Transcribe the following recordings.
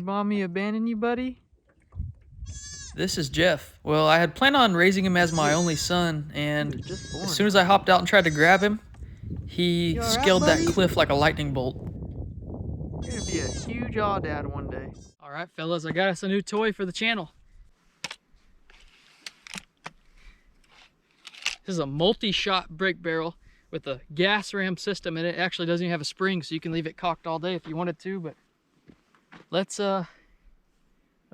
Mommy abandon you, buddy? This is Jeff. Well, I had planned on raising him as my only son, and as soon as I hopped out and tried to grab him, he scaled that cliff like a lightning bolt. You're gonna be a huge aw-dad one day. All right, fellas, I got us a new toy for the channel. This is a multi-shot brake barrel with a gas ram system in it. It actually doesn't even have a spring, so you can leave it cocked all day if you wanted to, but let's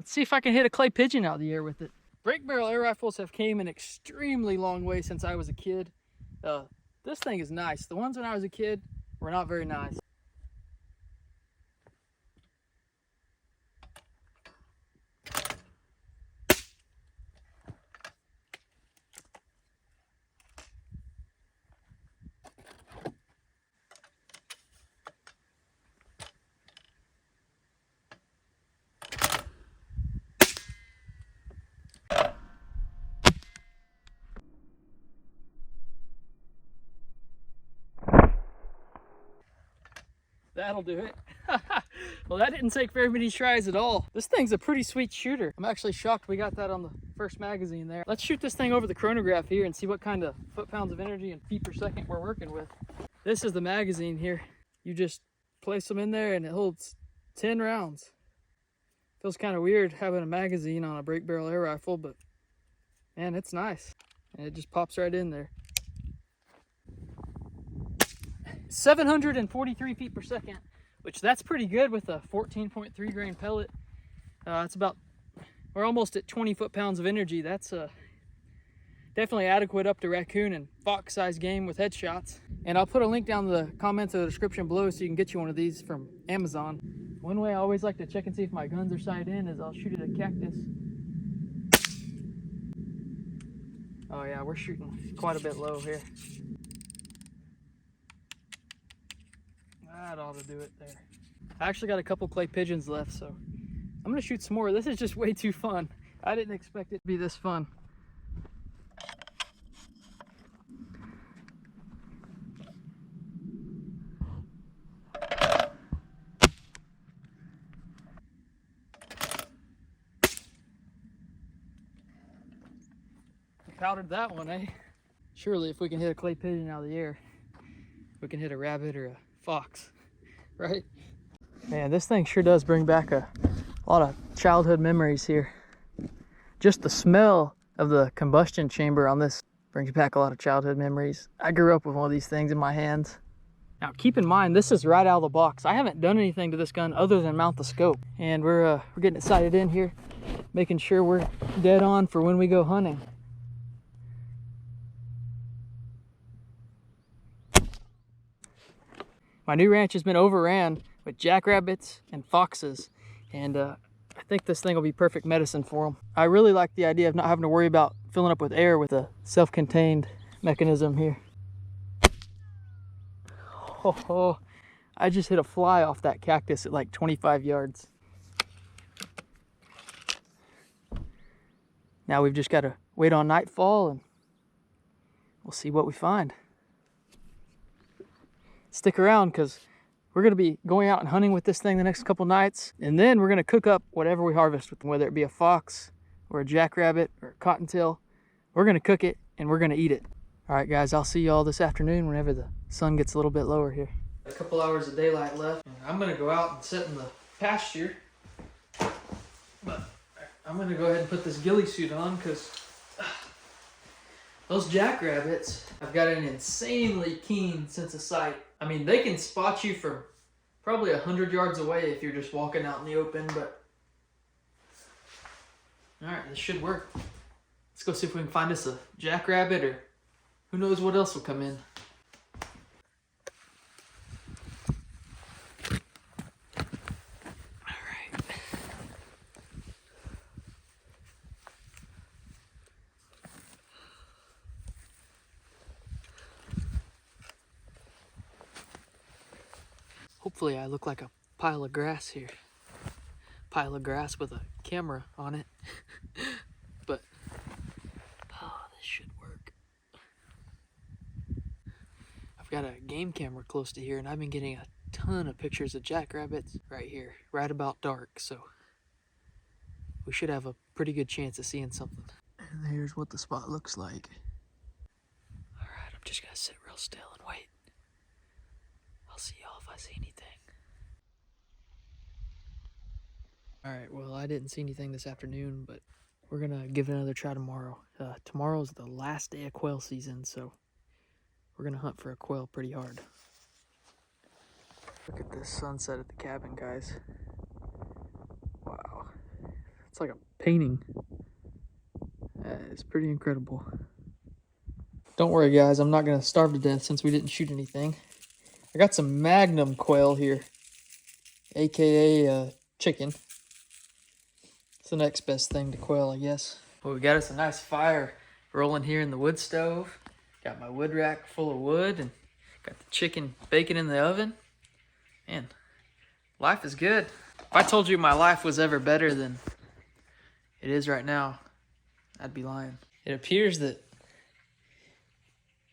see if I can hit a clay pigeon out of the air with it. Brake barrel air rifles have came an extremely long way since I was a kid. This thing is nice. The ones when I was a kid were not very nice. That'll do it. Well, that didn't take very many tries at all. This thing's a pretty sweet shooter. I'm actually shocked we got that on the first magazine there. Let's shoot this thing over the chronograph here and see what kind of foot-pounds of energy and feet per second we're working with. This is the magazine here. You just place them in there and it holds 10 rounds. Feels kind of weird having a magazine on a brake barrel air rifle, but man, it's nice. And it just pops right in there. 743 feet per second, which that's pretty good with a 14.3 grain pellet. It's about, we're almost at 20 foot-pounds of energy. That's definitely adequate up to raccoon and fox size game with headshots. And I'll put a link down in the comments or the description below so you can get you one of these from Amazon. One way I always like to check and see if my guns are sighted in is I'll shoot at a cactus. Oh yeah, we're shooting quite a bit low here. That ought to do it there. I actually got a couple clay pigeons left, so I'm gonna shoot some more. This is just way too fun. I didn't expect it to be this fun. We powdered that one, eh? Surely if we can hit a clay pigeon out of the air, we can hit a rabbit or a fox, right? Man, this thing sure does bring back a lot of childhood memories here. Just the smell of the combustion chamber on this brings back a lot of childhood memories. I grew up with one of these things in my hands. Now keep in mind, this is right out of the box. I haven't done anything to this gun other than mount the scope. And we're getting it sighted in here, making sure we're dead on for when we go hunting. My new ranch has been overran with jackrabbits and foxes, and I think this thing will be perfect medicine for them. I really like the idea of not having to worry about filling up with air with a self-contained mechanism here. Oh, I just hit a fly off that cactus at like 25 yards. Now we've just got to wait on nightfall and we'll see what we find. Stick around because we're going to be going out and hunting with this thing the next couple nights, and then we're going to cook up whatever we harvest with them, whether it be a fox or a jackrabbit or a cottontail. We're going to cook it and we're going to eat it. All right guys, I'll see you all this afternoon whenever the sun gets a little bit lower here. A couple hours of daylight left. I'm going to go out and sit in the pasture, but I'm going to go ahead and put this ghillie suit on because those jackrabbits have got an insanely keen sense of sight. I mean, they can spot you from probably 100 yards away if you're just walking out in the open, but all right, this should work. Let's go see if we can find us a jackrabbit or who knows what else will come in. Hopefully I look like a pile of grass here. Pile of grass with a camera on it. But, oh, this should work. I've got a game camera close to here and I've been getting a ton of pictures of jackrabbits right here, right about dark. So we should have a pretty good chance of seeing something. And here's what the spot looks like. All right, I'm just gonna sit real still and wait. I'll see y'all if I see anything. All right, well, I didn't see anything this afternoon, but we're gonna give it another try tomorrow. Tomorrow's the last day of quail season, so we're gonna hunt for a quail pretty hard. Look at this sunset at the cabin, guys. Wow, it's like a painting. It's pretty incredible. Don't worry, guys, I'm not gonna starve to death since we didn't shoot anything. I got some Magnum quail here, aka chicken. It's the next best thing to quail, I guess. Well, we got us a nice fire rolling here in the wood stove. Got my wood rack full of wood and got the chicken baking in the oven. Man, life is good. If I told you my life was ever better than it is right now, I'd be lying. It appears that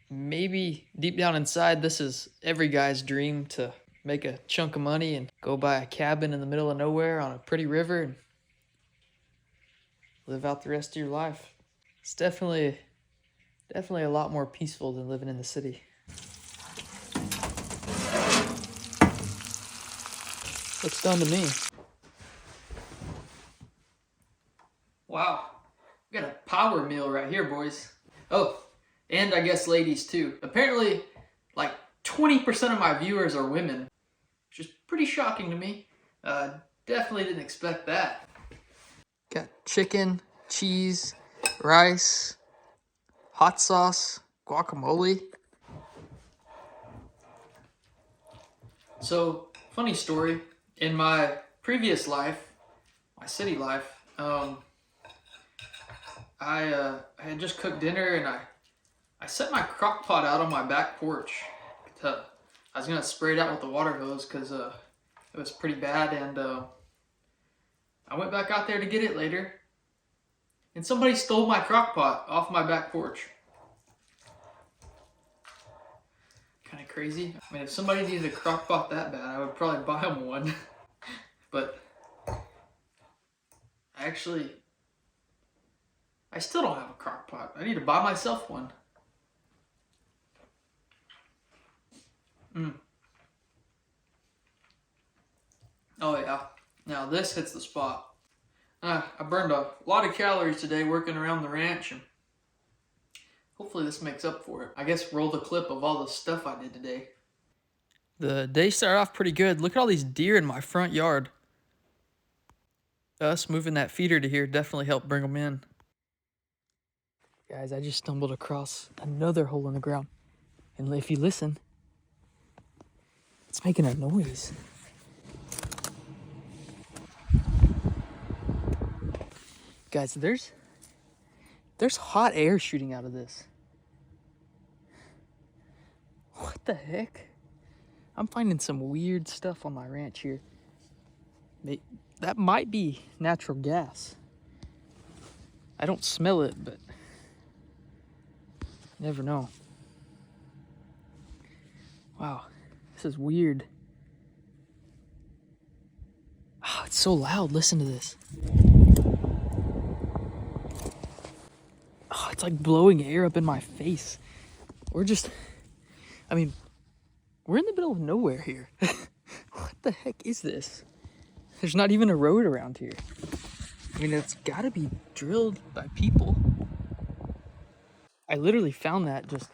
maybe deep down inside, this is every guy's dream, to make a chunk of money and go buy a cabin in the middle of nowhere on a pretty river and live out the rest of your life. It's definitely a lot more peaceful than living in the city. Looks done to me. Wow, we got a power meal right here, boys. Oh, and I guess ladies too. Apparently, like 20% of my viewers are women, which is pretty shocking to me. Definitely didn't expect that. Got chicken, cheese, rice, hot sauce, guacamole. So, funny story. In my previous life, my city life, I had just cooked dinner and I set my crock pot out on my back porch. I was gonna spray it out with the water hose because it was pretty bad, and I went back out there to get it later, and somebody stole my crock pot off my back porch. Kind of crazy. I mean, if somebody needed a crock pot that bad, I would probably buy them one. But I still don't have a crock pot. I need to buy myself one. Oh yeah, now this hits the spot. I burned a lot of calories today working around the ranch, and hopefully this makes up for it. I guess roll the clip of all the stuff I did today. The day started off pretty good. Look at all these deer in my front yard. Us moving that feeder to here definitely helped bring them in. Guys, I just stumbled across another hole in the ground. And if you listen, it's making a noise. Guys, there's hot air shooting out of this. What the heck? I'm finding some weird stuff on my ranch here. That might be natural gas. I don't smell it, but never know. Wow, this is weird. Oh, it's so loud. Listen to this. Oh, it's like blowing air up in my face. We're in the middle of nowhere here. What the heck is this? There's not even a road around here. I mean, it's gotta be drilled by people. I literally found that just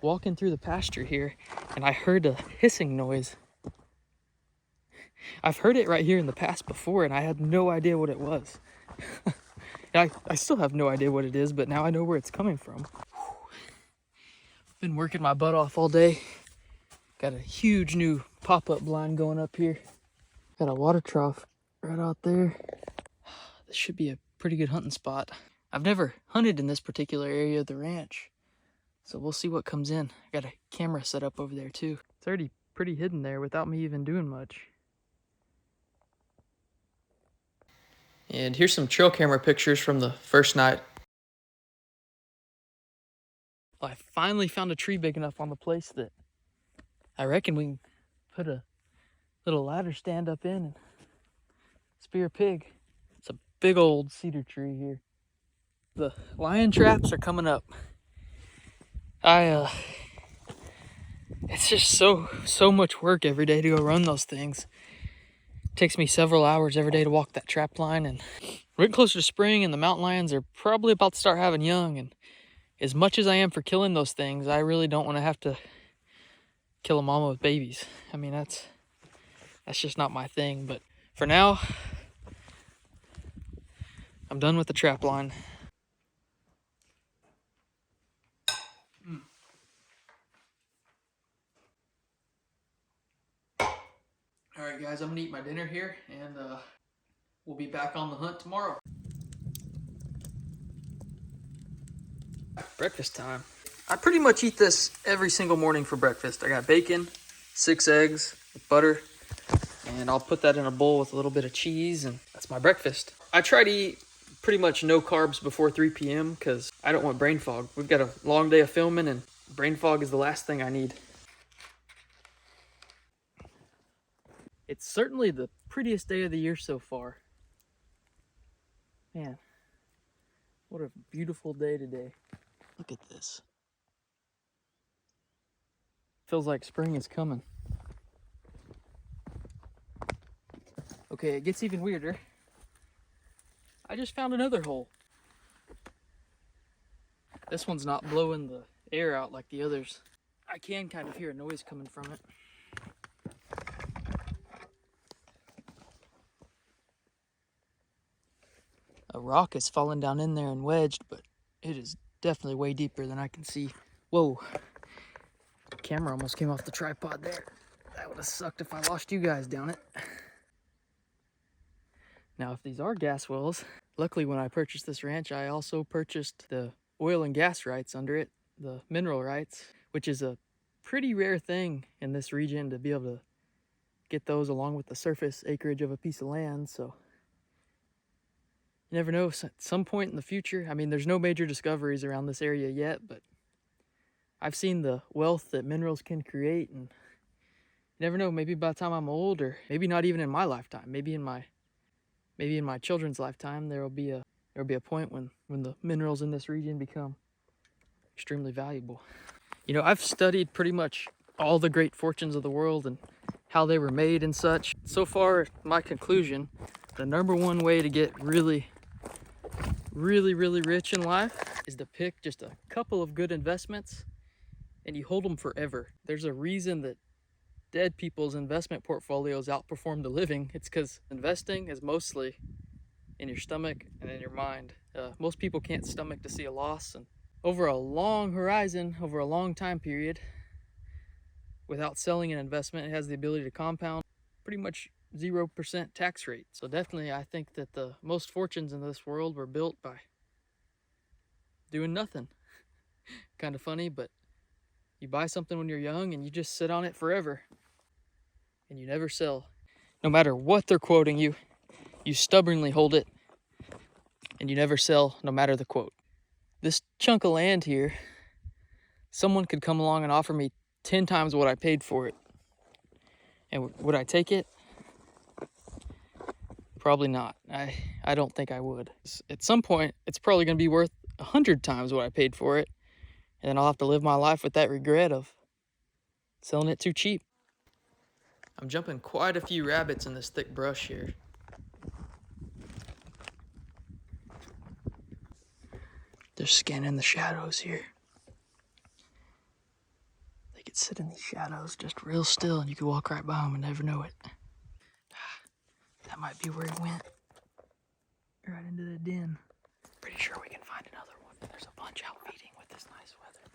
walking through the pasture here, and I heard a hissing noise. I've heard it right here in the past before, and I had no idea what it was. I still have no idea what it is, but now I know where it's coming from. Been working my butt off all day. Got a huge new pop-up blind going up here. Got a water trough right out there. This should be a pretty good hunting spot. I've never hunted in this particular area of the ranch, so we'll see what comes in. I got a camera set up over there too. It's already pretty hidden there without me even doing much. And here's some trail camera pictures from the first night. Well, I finally found a tree big enough on the place that I reckon we can put a little ladder stand up in and spear a pig. It's a big old cedar tree here. The lion traps are coming up. It's just so much work every day to go run those things. It takes me several hours every day to walk that trap line, and we're getting closer to spring, and the mountain lions are probably about to start having young. And as much as I am for killing those things, I really don't want to have to kill a mama with babies. I mean, that's just not my thing. But for now, I'm done with the trap line. All right, guys, I'm gonna eat my dinner here, and we'll be back on the hunt tomorrow. Breakfast time. I pretty much eat this every single morning for breakfast. I got bacon, 6 eggs, butter, and I'll put that in a bowl with a little bit of cheese, and that's my breakfast. I try to eat pretty much no carbs before 3 p.m. because I don't want brain fog. We've got a long day of filming, and brain fog is the last thing I need. It's certainly the prettiest day of the year so far. Man, what a beautiful day today. Look at this. Feels like spring is coming. Okay, it gets even weirder. I just found another hole. This one's not blowing the air out like the others. I can kind of hear a noise coming from it. A rock is falling down in there and wedged, but it is definitely way deeper than I can see. Whoa. The camera almost came off the tripod there. That would have sucked if I lost you guys down it. Now, if these are gas wells, luckily when I purchased this ranch, I also purchased the oil and gas rights under it, the mineral rights, which is a pretty rare thing in this region to be able to get those along with the surface acreage of a piece of land. So you never know, at some point in the future, I mean, there's no major discoveries around this area yet, but I've seen the wealth that minerals can create, and you never know, maybe by the time I'm old, or maybe not even in my lifetime, maybe in my children's lifetime, there'll be a point when the minerals in this region become extremely valuable. You know, I've studied pretty much all the great fortunes of the world and how they were made and such. So far, my conclusion, the number one way to get really rich in life is to pick just a couple of good investments and you hold them forever. There's a reason that dead people's investment portfolios outperform the living. It's because investing is mostly in your stomach and in your mind. Most people can't stomach to see a loss, and over a long horizon, over a long time period, without selling an investment, it has the ability to compound pretty much 0% tax rate. So definitely, I think that the most fortunes in this world were built by doing nothing. Kind of funny, but you buy something when you're young and you just sit on it forever and you never sell. No matter what they're quoting you, you stubbornly hold it and you never sell no matter the quote. This chunk of land here, someone could come along and offer me 10 times what I paid for it. And would I take it? Probably not. I don't think I would. At some point, it's probably going to be worth 100 times what I paid for it. And then I'll have to live my life with that regret of selling it too cheap. I'm jumping quite a few rabbits in this thick brush here. They're scanning the shadows here. They could sit in these shadows just real still and you could walk right by them and never know it. That might be where he went. Right into the den. Pretty sure we can find another one. There's a bunch out feeding with this nice weather.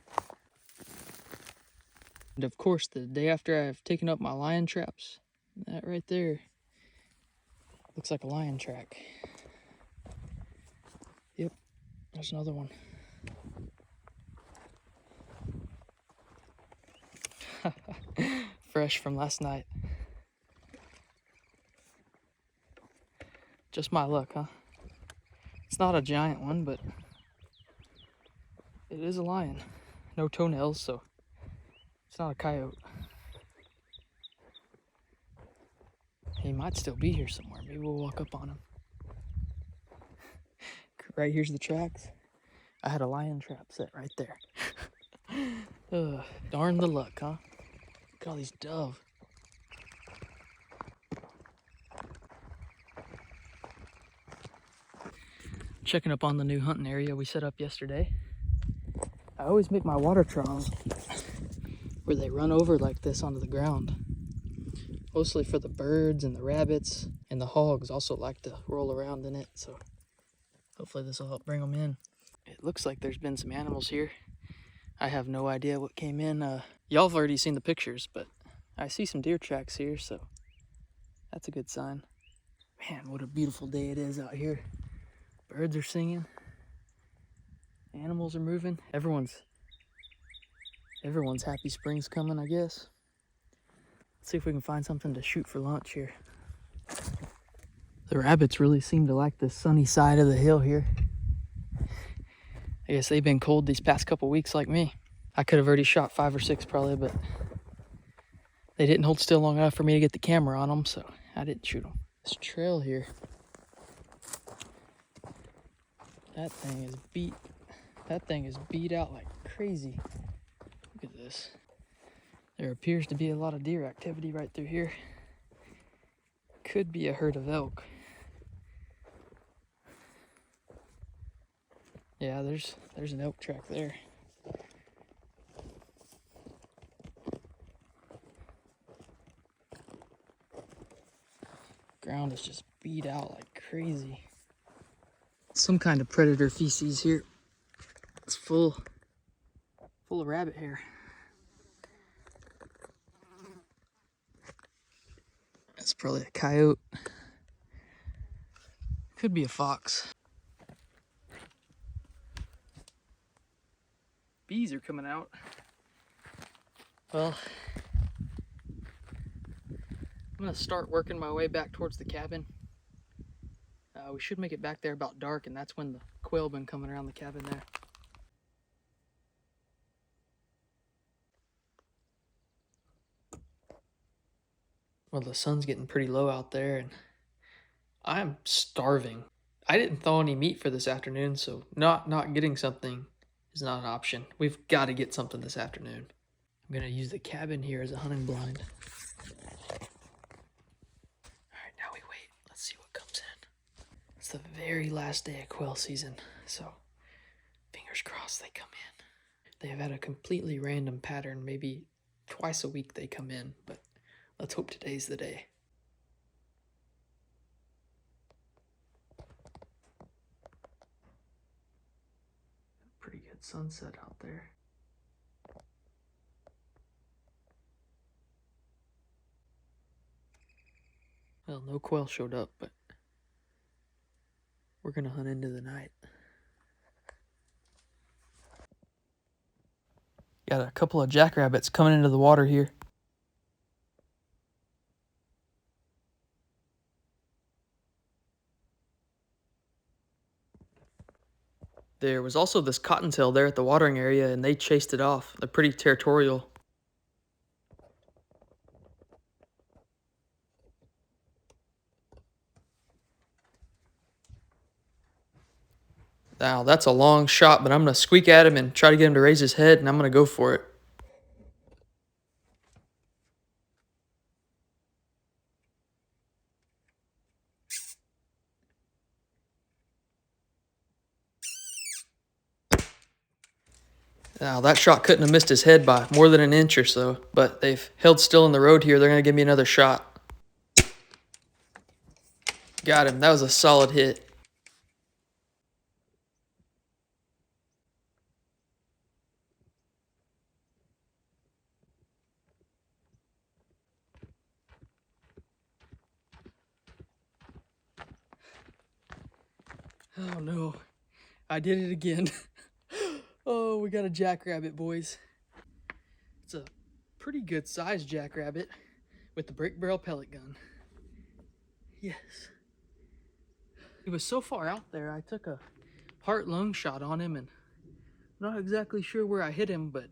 And of course, the day after I've taken up my lion traps, that right there looks like a lion track. Yep, there's another one. Fresh from last night. Just my luck, huh? It's not a giant one, but it is a lion. No toenails, so it's not a coyote. He might still be here somewhere. Maybe we'll walk up on him. right here's the tracks. I had a lion trap set right there. Darn the luck, huh? Look at all these dove. Checking up on the new hunting area we set up yesterday. I always make my water troughs where they run over like this onto the ground. Mostly for the birds and the rabbits, and the hogs also like to roll around in it, so hopefully this will help bring them in. It looks like there's been some animals here. I have no idea what came in. Y'all have already seen the pictures, but I see some deer tracks here, so that's a good sign. Man, what a beautiful day it is out here. Birds are singing. Animals are moving. Everyone's happy spring's coming, I guess. Let's see if we can find something to shoot for lunch here. The rabbits really seem to like the sunny side of the hill here. I guess they've been cold these past couple weeks like me. I could have already shot 5 or 6 probably, but they didn't hold still long enough for me to get the camera on them, so I didn't shoot them. This trail here, that thing is beat out like crazy. Look at this. There appears to be a lot of deer activity right through here. Could be a herd of elk. Yeah, there's an elk track there. Ground is just beat out like crazy. Some kind of predator feces here. It's full of rabbit hair. That's probably a coyote. Could be a fox. Bees are coming out. Well, I'm gonna start working my way back towards the cabin. We should make it back there about dark, and that's when the quail been coming around the cabin there. Well, the sun's getting pretty low out there, and I'm starving. I didn't thaw any meat for this afternoon, so not getting something is not an option. We've got to get something this afternoon. I'm gonna use the cabin here as a hunting blind. Alright, now we wait. Let's see what comes in. It's the very last day of quail season, so fingers crossed they come in. They have had a completely random pattern. Maybe twice a week they come in, but let's hope today's the day. Pretty good sunset out there. Well, no quail showed up, but we're gonna hunt into the night. Got a couple of jackrabbits coming into the water here. There was also this cottontail there at the watering area, and they chased it off. They're pretty territorial. Now, that's a long shot, but I'm going to squeak at him and try to get him to raise his head, and I'm going to go for it. Now, that shot couldn't have missed his head by more than an inch or so, but they've held still in the road here. They're going to give me another shot. Got him. That was a solid hit. Oh no, I did it again. Oh, we got a jackrabbit, boys. It's a pretty good sized jackrabbit with the brick barrel pellet gun. Yes. He was so far out there, I took a heart-lung shot on him, and I'm not exactly sure where I hit him, but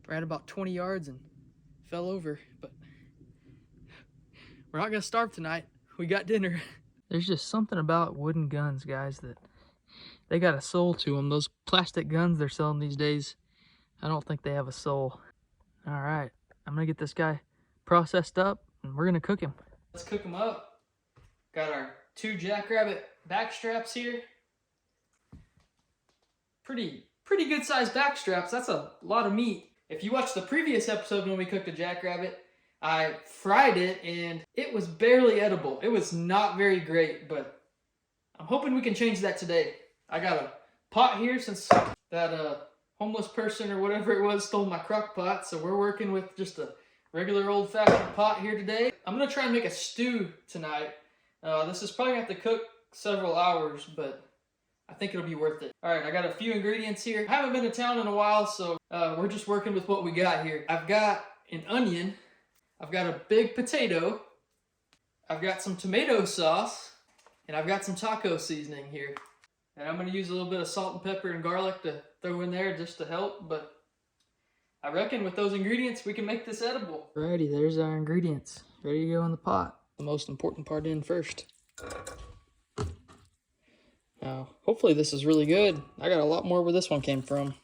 ran about 20 yards and fell over. But we're not gonna starve tonight. We got dinner. There's just something about wooden guns, guys, that They got a soul to them. Those plastic guns they're selling these days, I don't think they have a soul. All right, I'm gonna get this guy processed up and we're gonna cook him. Let's cook him up. Got our 2 jackrabbit back straps here. Pretty good sized back straps. That's a lot of meat. If you watched the previous episode when we cooked a jackrabbit, I fried it and it was barely edible. It was not very great, but I'm hoping we can change that today. I got a pot here since that homeless person or whatever it was stole my crock pot, so we're working with just a regular old-fashioned pot here today. I'm gonna try and make a stew tonight. This is probably gonna have to cook several hours, but I think it'll be worth it. All right, I got a few ingredients here. I haven't been to town in a while, so we're just working with what we got here. I've got an onion. I've got a big potato. I've got some tomato sauce, and I've got some taco seasoning here. And I'm gonna use a little bit of salt and pepper and garlic to throw in there just to help, but I reckon with those ingredients, we can make this edible. Alrighty, there's our ingredients. Ready to go in the pot. The most important part in first. Now, hopefully this is really good. I got a lot more where this one came from.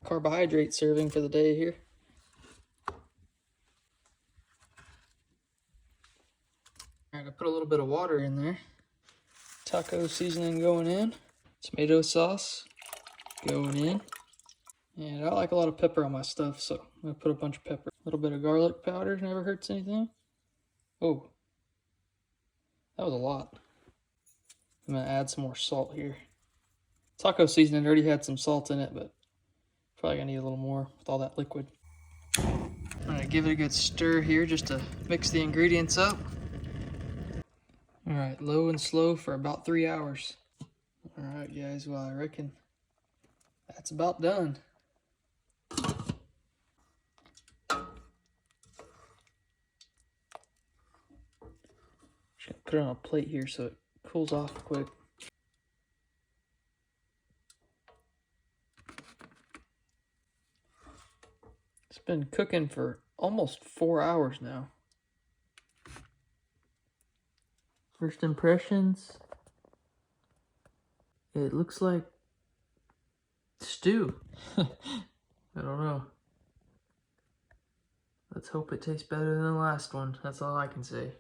Carbohydrate serving for the day here. Alright, I put a little bit of water in there. Taco seasoning going in. Tomato sauce going in. And I like a lot of pepper on my stuff, so I'm going to put a bunch of pepper. A little bit of garlic powder, never hurts anything. Oh, that was a lot. I'm going to add some more salt here. Taco seasoning already had some salt in it, but probably going to need a little more with all that liquid. I'm going to give it a good stir here just to mix the ingredients up. Alright, low and slow for about 3 hours. Alright guys, well I reckon that's about done. Just gonna put it on a plate here so it cools off quick. It's been cooking for almost 4 hours now. First impressions, it looks like stew. I don't know. Let's hope it tastes better than the last one. That's all I can say.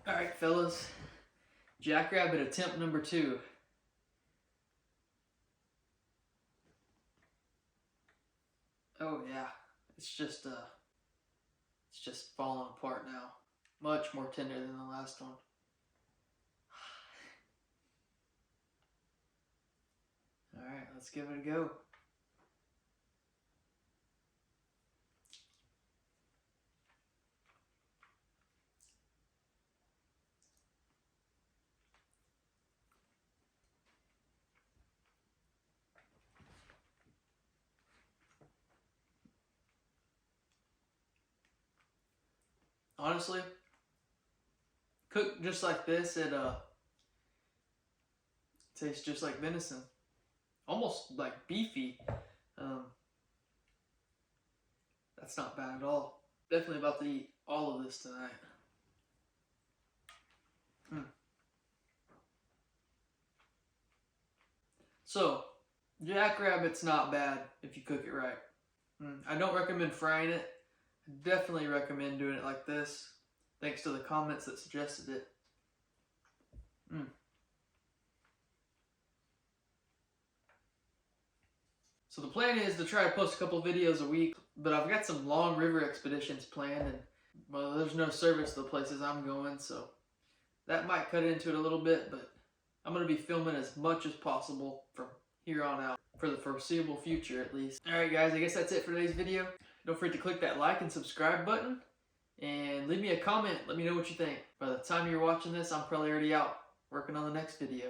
Alright fellas, jackrabbit attempt number 2. Oh yeah, it's just falling apart now. Much more tender than the last one. Alright, let's give it a go. Honestly, cooked just like this, it tastes just like venison. Almost like beefy. That's not bad at all. Definitely about to eat all of this tonight. So, jackrabbit's not bad if you cook it right. I don't recommend frying it. I definitely recommend doing it like this. Thanks to the comments that suggested it. So the plan is to try to post a couple videos a week, but I've got some long river expeditions planned, and well, there's no service to the places I'm going, so that might cut into it a little bit, but I'm going to be filming as much as possible from here on out, for the foreseeable future at least. Alright guys, I guess that's it for today's video. Don't forget to click that like and subscribe button, and leave me a comment, let me know what you think. By the time you're watching this, I'm probably already out, working on the next video.